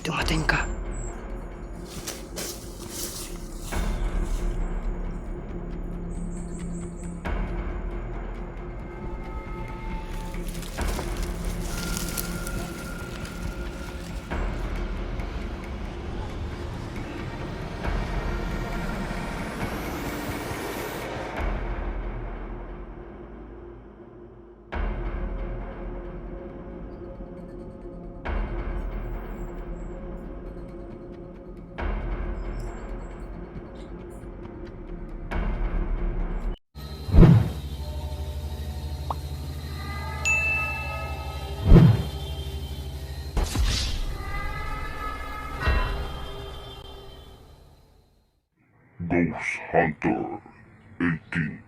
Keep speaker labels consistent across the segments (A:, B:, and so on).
A: dumating ka.
B: Ghost Hunter 18.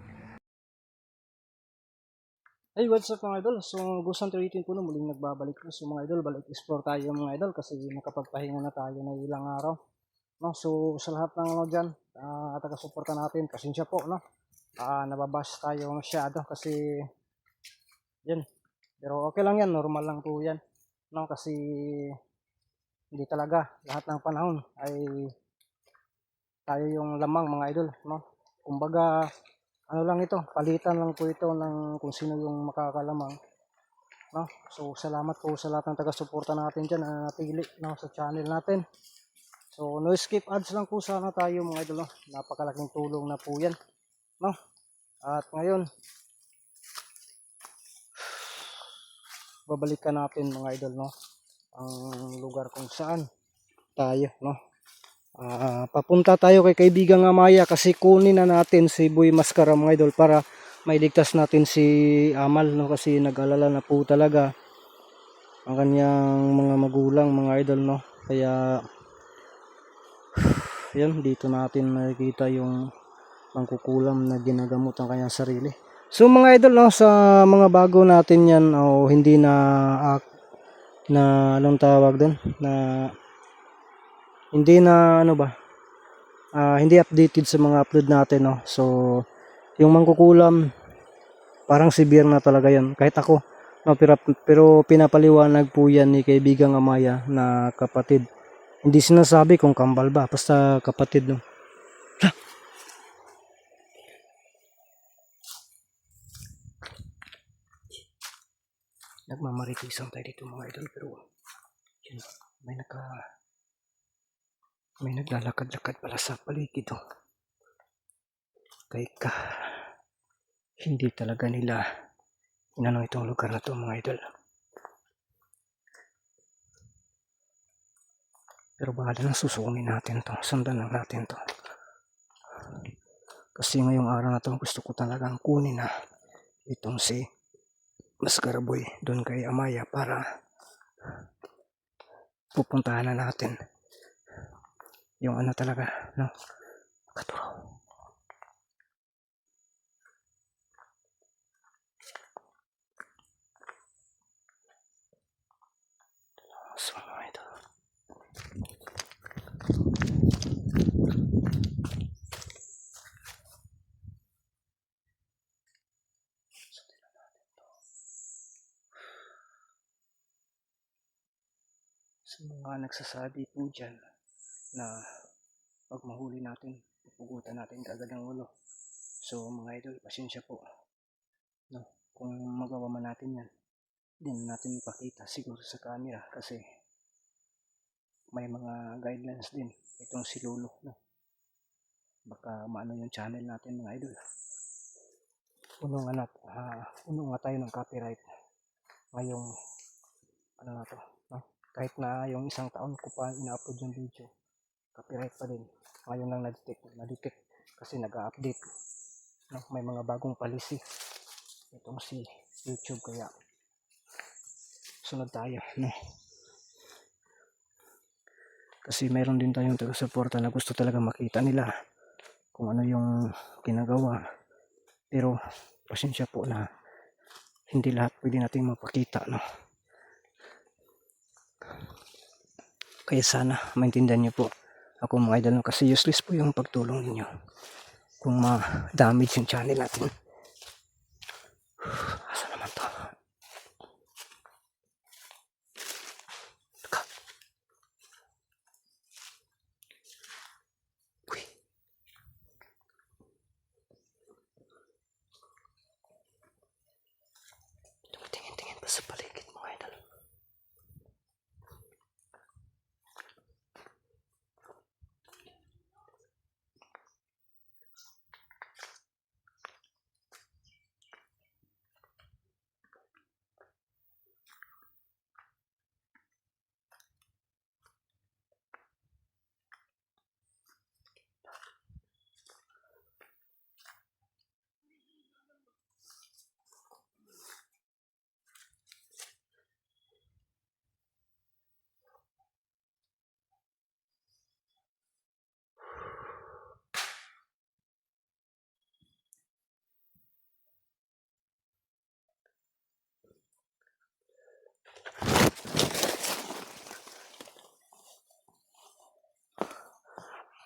A: Hey, what's up mga idol? So, Ghost Hunter 18 po na muling nagbabalik ko. So mga idol, balik explore tayo mga idol kasi nakapagpahinga na tayo na ilang araw. No? So, sa lahat ng dyan, taga-suporta natin, pasensya po, no? Nababash tayo masyado kasi, yun. Pero okay lang yan, normal lang po yan. No? Kasi, hindi talaga lahat ng panahon ay tayo yung lamang mga idol, no? Kumbaga, ano lang ito, palitan lang po ito ng kung sino yung makakalamang, no? So salamat po sa lahat ng taga-suporta natin dyan na napili, no, sa channel natin. So no skip ads lang po sana tayo mga idol, no? Napakalaking tulong na po yan, no? At ngayon babalikan natin mga idol, no, ang lugar kung saan tayo, no, papunta tayo kay kaibigang Amaya kasi kunin na natin si Boy Mascara mga idol para mailigtas natin si Amal, no, kasi nag-alala na po talaga ang kanyang mga magulang mga idol, no. Kaya yan, dito natin makikita yung mangkukulam na ginagamot ang kanyang sarili. So mga idol, no, sa mga bago natin yan o hindi na anong tawag doon, na hindi na ano ba, hindi updated sa mga upload natin, no. So yung mangkukulam parang severe na talaga yan kahit ako, no, pero pinapaliwanag po yan ni kaibigang Amaya na kapatid. Hindi sinasabi kung kambal ba, basta kapatid, no. Nagmamaritisan tayo dito mga idol, pero yun, may naglalakad-lakad pala sa paligid, oh. Kahit hindi talaga nila inano itong lugar na to mga idol. Pero bahala na, susunin natin to, sundan lang natin to. Kasi ngayong araw na to gusto ko talagang kunin na itong si Mascara Boy doon kay Amaya para pupuntahan na natin yung ano talaga, no, katuro. So ito, sa mga nagsasabi po dyan na pag mahuli natin, pupugutan natin agad ang ulo. So mga idol, pasensya po, no, kung magawa man natin yan, hindi natin ipakita siguro sa camera kasi may mga guidelines din itong si Lolo, no. Baka maano yung channel natin mga idol. Puno nga tayo ng copyright ngayong ano na to, no? Kahit na yung isang taon ko pa ina-upload yung video, copyright pa din. Ngayon lang na-detect kasi nag-update, no? May mga bagong policy itong si YouTube, kaya sunod tayo, no? Kasi mayroon din tayong taga-suporta na gusto talaga makita nila kung ano yung ginagawa. Pero pasensya po na hindi lahat pwede natin mapakita, no? Kaya sana maintindihan nyo po ako mga idol, no? Kasi useless po yung pagtulong ninyo kung ma-damage yung channel natin. Asa naman to? sa paligid mga idol.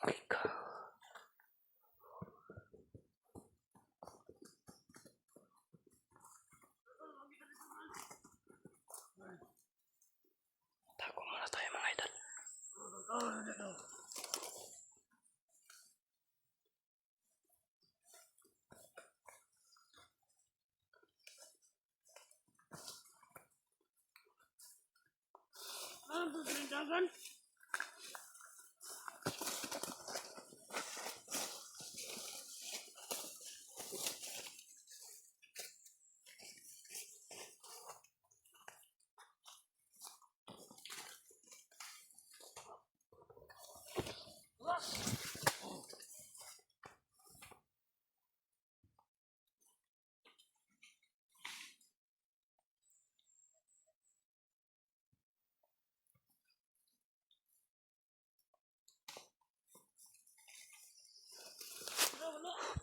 A: Okay ka. Tago muna tayo mga idol.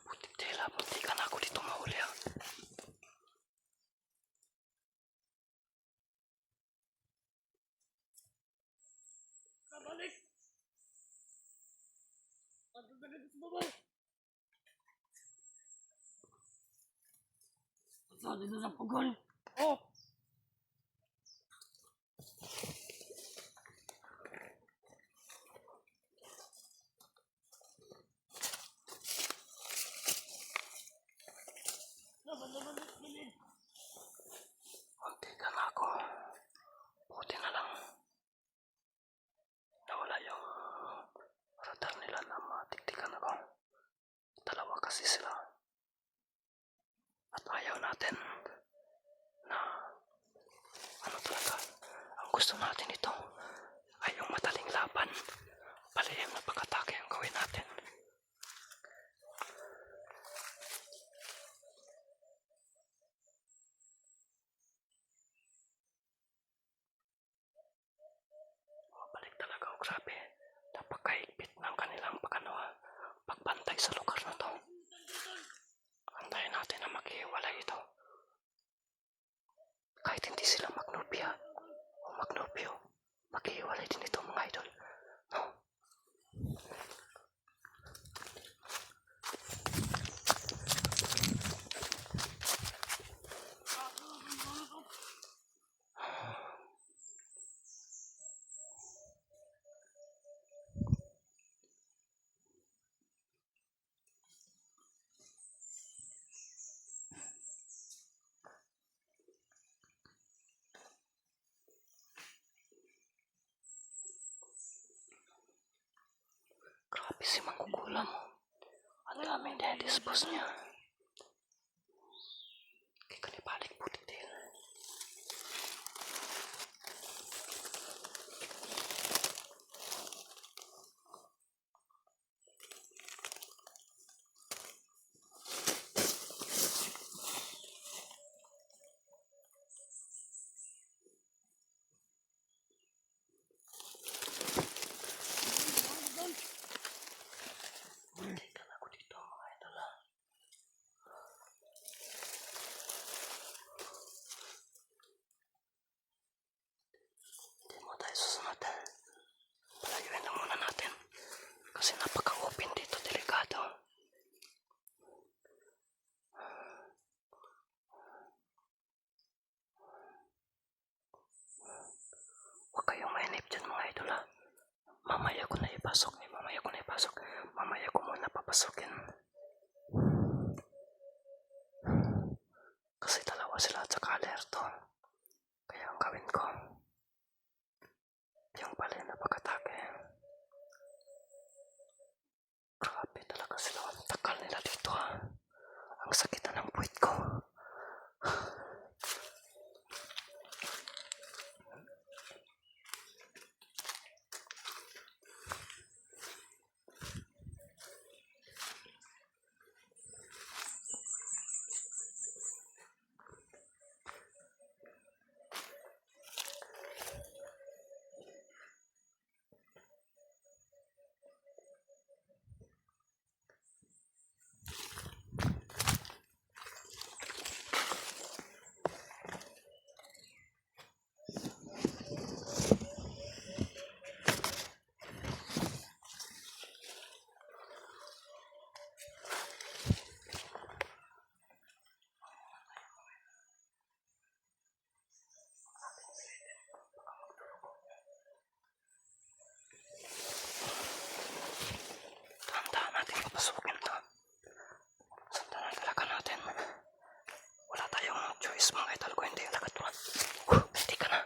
A: Putik tela, muntikan ako dito mahuli ah.
C: Balik! Ano na ganito sa baba? Saan dito sa pugol? Oh! Laban, bilid!
A: Muntikan ako. Buti na lang. Nawala yung radar nila na matiktikan ako. Dalawa kasi sila. At ayaw natin na ano talaga. Ang gusto natin ito ay yung madaling laban. Palihim na pag-atake ang gawin natin. Mabalik talaga o grabe. Napakahigpit ng kanilang pagbantay sa lugar na to. Antayin natin na maghiwalay ito. Kahit hindi sila magnobya o magnobyo, maghiwalay din ito mga idol. No? Grabe si Mangkukulam. Ang dami na-dispose niya. Kaya kanibalik putik din. Muntikan ako dito mga idol ah. Hindi mo tayo susunod. Palayuin lang muna natin. Kasi napaka-open dito, delikado. Huwag kayong mainip dyan mga idol ah. Mamaya ko na ipasok. Mamaya ko muna papasukin. Kasi dalawa sila at saka alerto. ang gawin ko? Yung pala yung napakatake. Grabe talaga sila. Ang takal nila dito ha. Ang sakit na ng puwit ko. Tandaan natin papasukin to. Tandaan talaga natin. Wala tayong choice mga idol ko. Hindi talaga to. Hindi ka na.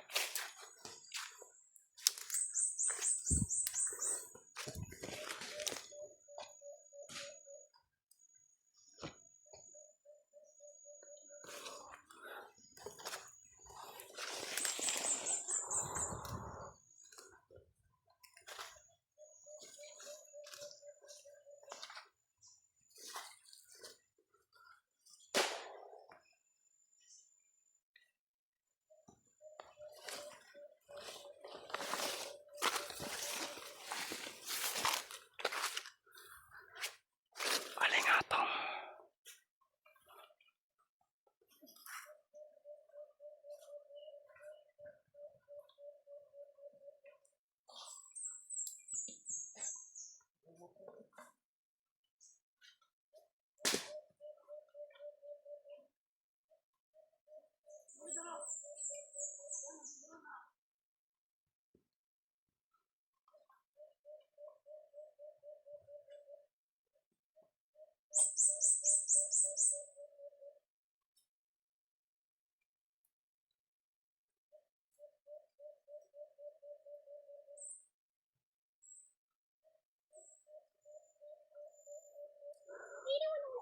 A: Alingatong.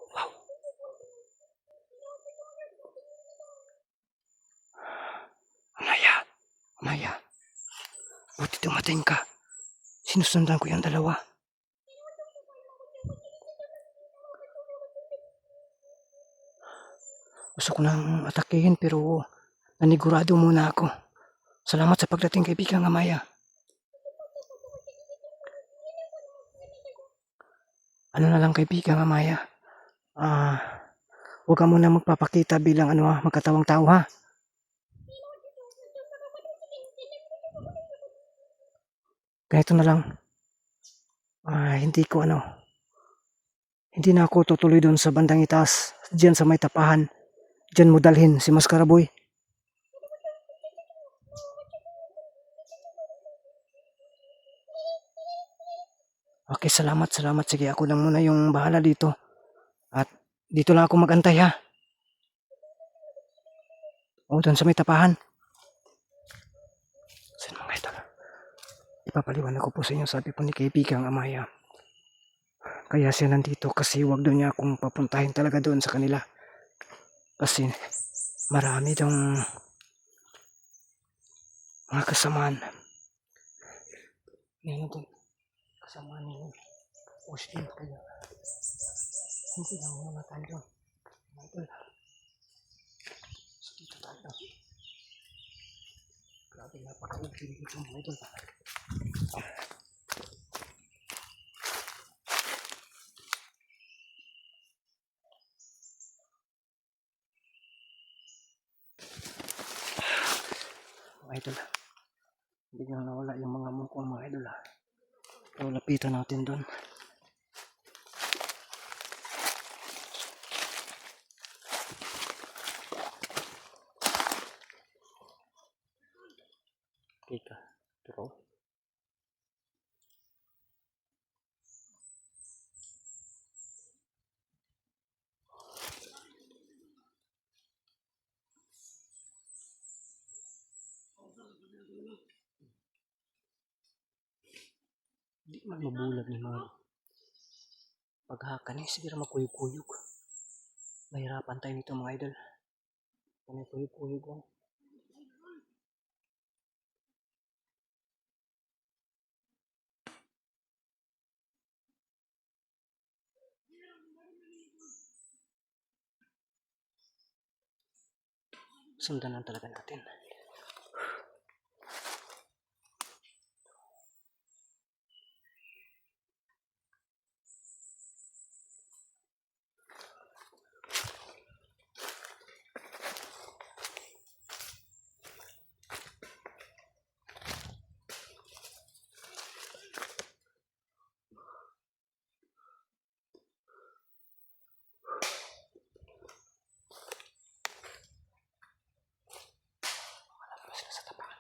A: Wow. Maya. Maya. Buti dumating ka. Sinusundan ko yung dalawa. Gusto ko nang atakihin pero nanigurado muna ako. Salamat sa pagdating kaibigang Amaya. Ano na lang kaibigang Amaya. Huwag ka muna magpapakita bilang magkatawang tao ha. Ganito na lang. Hindi na ako tutuloy doon sa bandang itaas. Diyan sa may tapahan. Diyan mo dalhin si Maskaraboy. Okay, salamat. Sige, ako lang muna yung bahala dito. At dito lang ako magantay ha. Doon sa may tapahan. Sin mga idol. Ipapaliwanag ko po sa inyo, sabi po ni kaibigang Amaya. Kaya siya nandito kasi wag doon niya akong papuntahin talaga doon sa kanila. Kasi marami daw mga kasamaan. Ngayon doon, kasamaan ni Austin. Kaya hindi lang muna tayo doon. Mga idol. So dito tayo. Grabe, napaka-ugin dito mga idol. Mga idol, biglang nawala yung mga mukong mga idol. So lapitan natin doon. Teka, pero Man mabulag ni mga paghaka ni siguro magkuyog-kuyog. Mahirapan tayo nito mga idol. Kung kuyog-kuyog lang. Sundan lang talaga natin. Sila sa tapakan.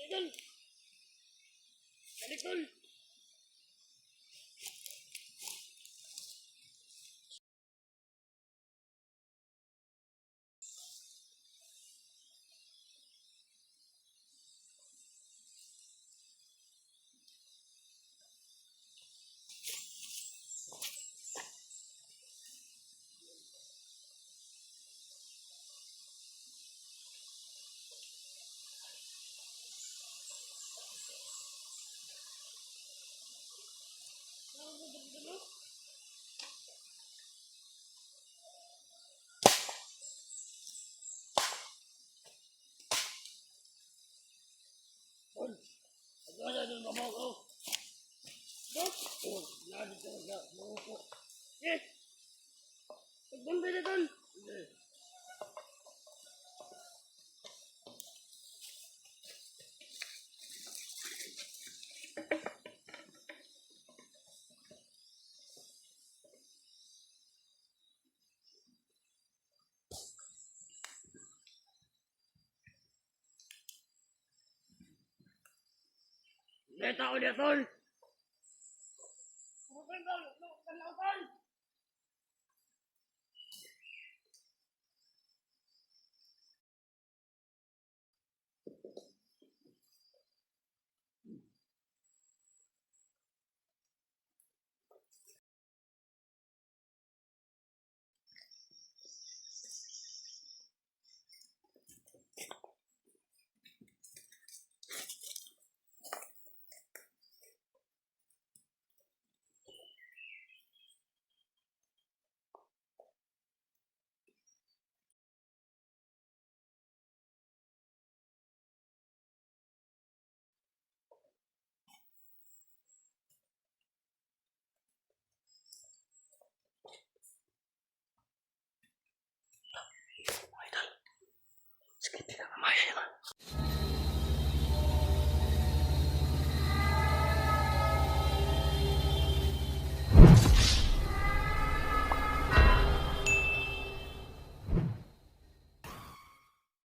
C: Idol! Idol! Agora não vamos ao. Oh, nada de jogar. Yes! Pagbanda na doon! Beta ko niya, tol! Maganda! Maganda, tol!
A: Mga idol. Sige, tingnan mamaya yan.